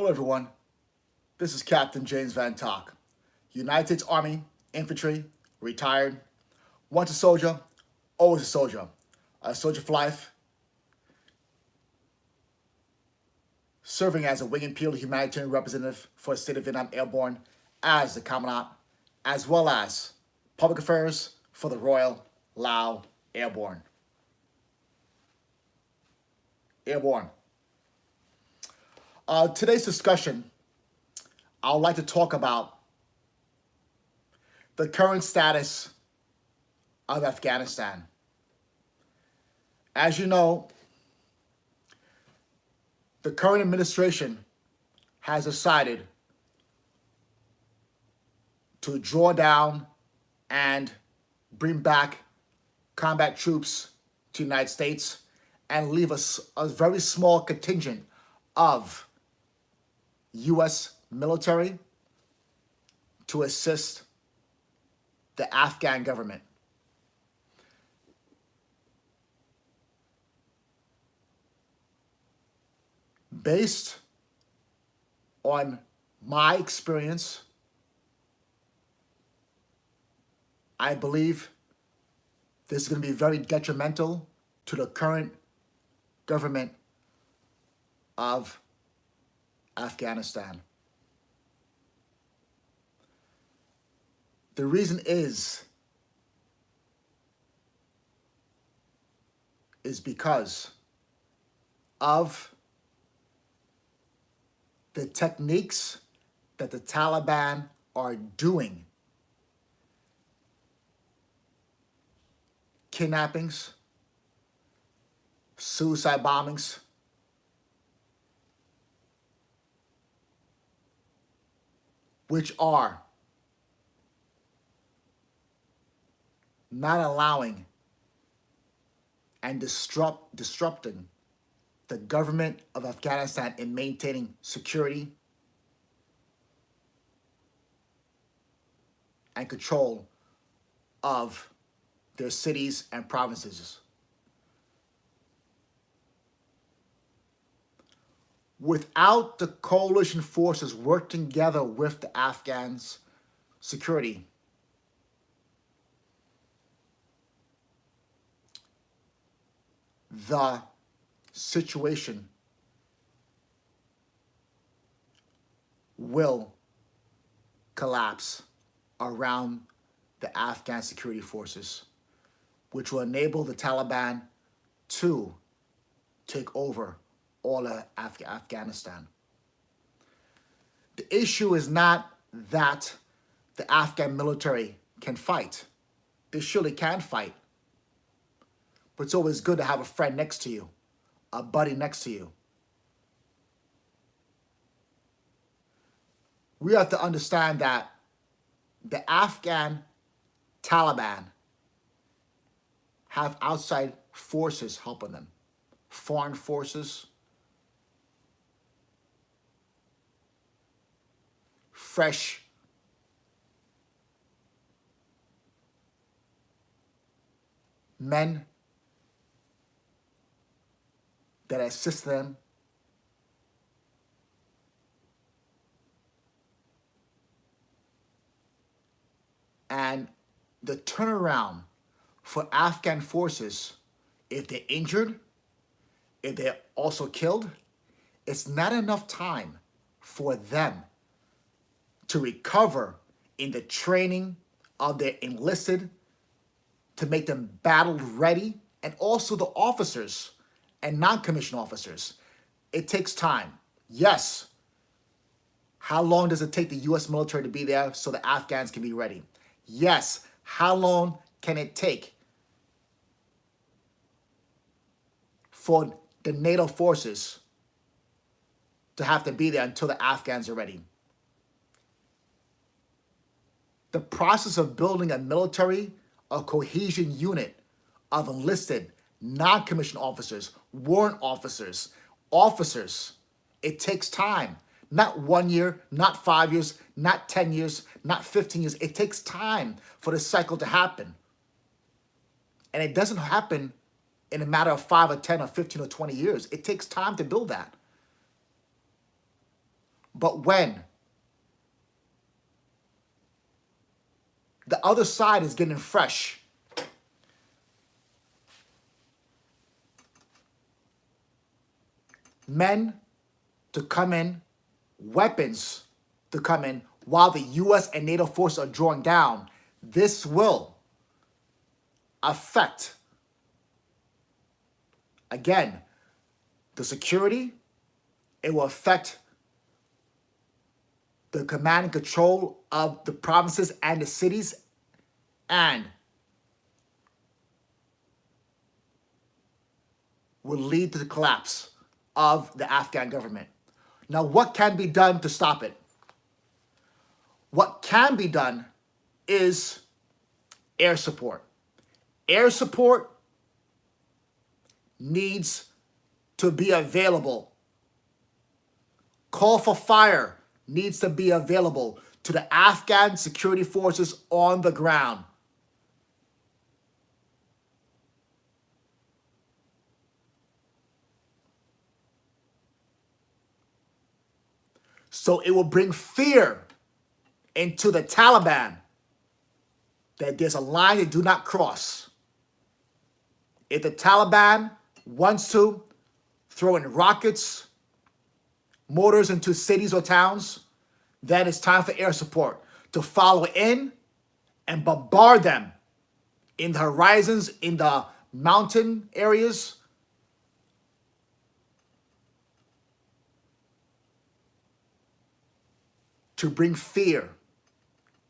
Hello everyone, this is Captain James Van Talk, United States Army Infantry, retired, once a soldier, always a soldier for life, serving as a wing and field humanitarian representative for the state of Vietnam Airborne as the Commandant, as well as public affairs for the Royal Lao Airborne. Today's discussion, I would like to talk about the current status of Afghanistan. As you know, the current administration has decided to draw down and bring back combat troops to the United States and leave a very small contingent of U.S. military to assist the Afghan government. Based on my experience, I believe this is going to be very detrimental to the current government of Afghanistan. The reason is because of the techniques that the Taliban are doing. Kidnappings, suicide bombings, which are not allowing and disrupting the government of Afghanistan in maintaining security and control of their cities and provinces. Without the coalition forces working together with the Afghans' security, the situation will collapse around the Afghan security forces, which will enable the Taliban to take over all of Afghanistan. The issue is not that the Afghan military can fight. They surely can fight. But it's always good to have a friend next to you, a buddy next to you. We have to understand that the Afghan Taliban have outside forces helping them, foreign forces, fresh men that assist them. And the turnaround for Afghan forces, if they're injured, if they're also killed, it's not enough time for them to recover in the training of their enlisted, to make them battle ready, and also the officers and non-commissioned officers. It takes time. Yes. How long does it take the U.S. military to be there so the Afghans can be ready? Yes. How long can it take for the NATO forces to have to be there until the Afghans are ready? The process of building a military, a cohesion unit of enlisted, non-commissioned officers, warrant officers, it takes time. Not 1 year, not 5 years, not 10 years, not 15 years. It takes time for the cycle to happen. And it doesn't happen in a matter of 5 or 10 or 15 or 20 years. It takes time to build that. But when the other side is getting fresh, men to come in, weapons to come in, while the US and NATO forces are drawing down, this will affect, again, the security. It will affect the command and control of the provinces and the cities, and will lead to the collapse of the Afghan government. Now, what can be done to stop it? What can be done is air support. Air support needs to be available. Call for fire needs to be available to the Afghan security forces on the ground. So it will bring fear into the Taliban that there's a line they do not cross. If the Taliban wants to throw in rockets, mortars into cities or towns, then it's time for air support to follow in and bombard them in the horizons, in the mountain areas, to bring fear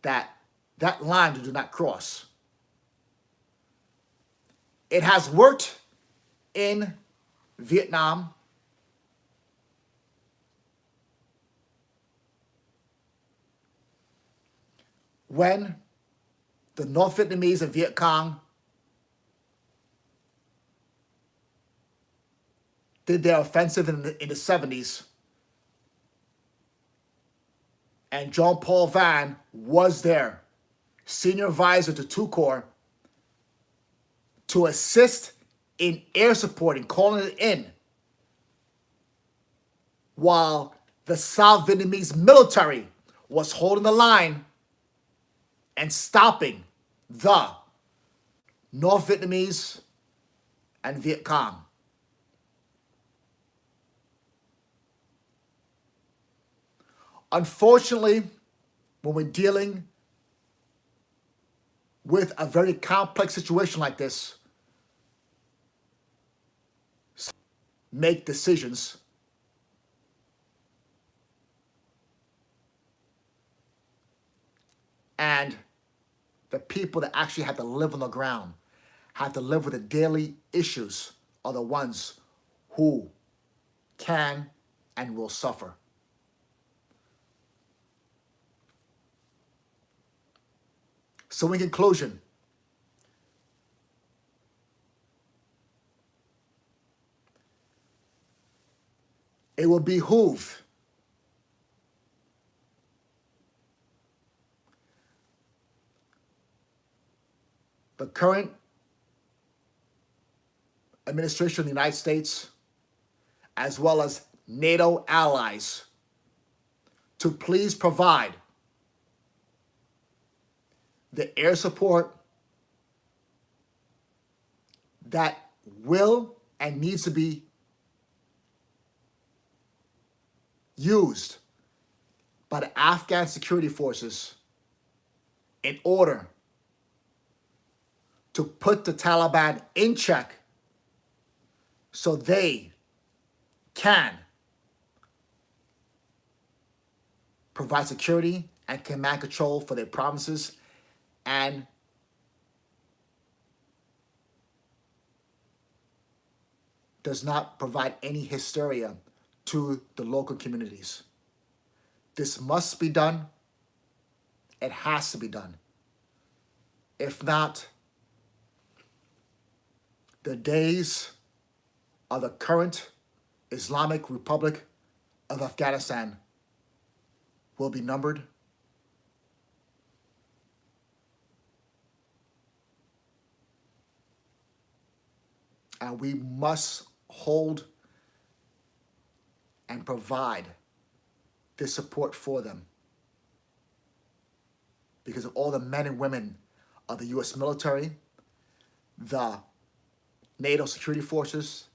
that that line do not cross. It has worked in Vietnam. When the North Vietnamese and Viet Cong did their offensive in the 70s, and Jean-Paul Van was there, senior advisor to two Corps, to assist in air support and calling it in, while the South Vietnamese military was holding the line and stopping the North Vietnamese and Viet Cong. Unfortunately, when we're dealing with a very complex situation like this, make decisions and the people that actually have to live on the ground, have to live with the daily issues, are the ones who can and will suffer. So in conclusion, it will behoove the current administration of the United States, as well as NATO allies, to please provide the air support that will and needs to be used by the Afghan security forces in order to put the Taliban in check so they can provide security and command control for their provinces and does not provide any hysteria to the local communities. This must be done. It has to be done. If not, the days of the current Islamic Republic of Afghanistan will be numbered. And we must hold and provide this support for them because of all the men and women of the U.S. military, the NATO security forces,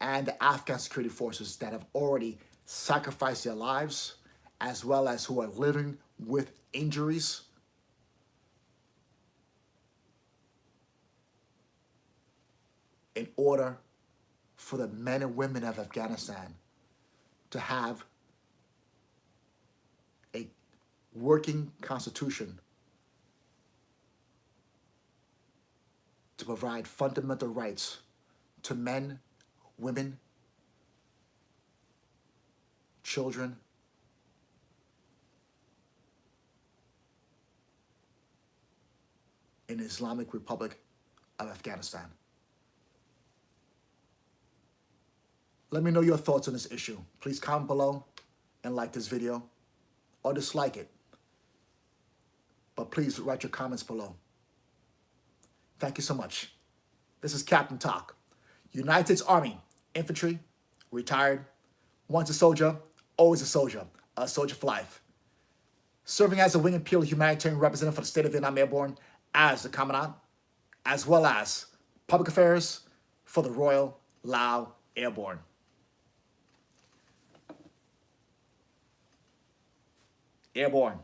and the Afghan security forces that have already sacrificed their lives, as well as who are living with injuries. In order for the men and women of Afghanistan to have a working constitution to provide fundamental rights to men, women, children, in the Islamic Republic of Afghanistan. Let me know your thoughts on this issue. Please comment below and like this video or dislike it. But please write your comments below. Thank you so much. This is Captain Talk. United States Army Infantry, retired. Once a soldier, always a soldier for life. Serving as a wing and peel humanitarian representative for the state of Vietnam Airborne as the Commandant, as well as public affairs for the Royal Lao Airborne. Airborne.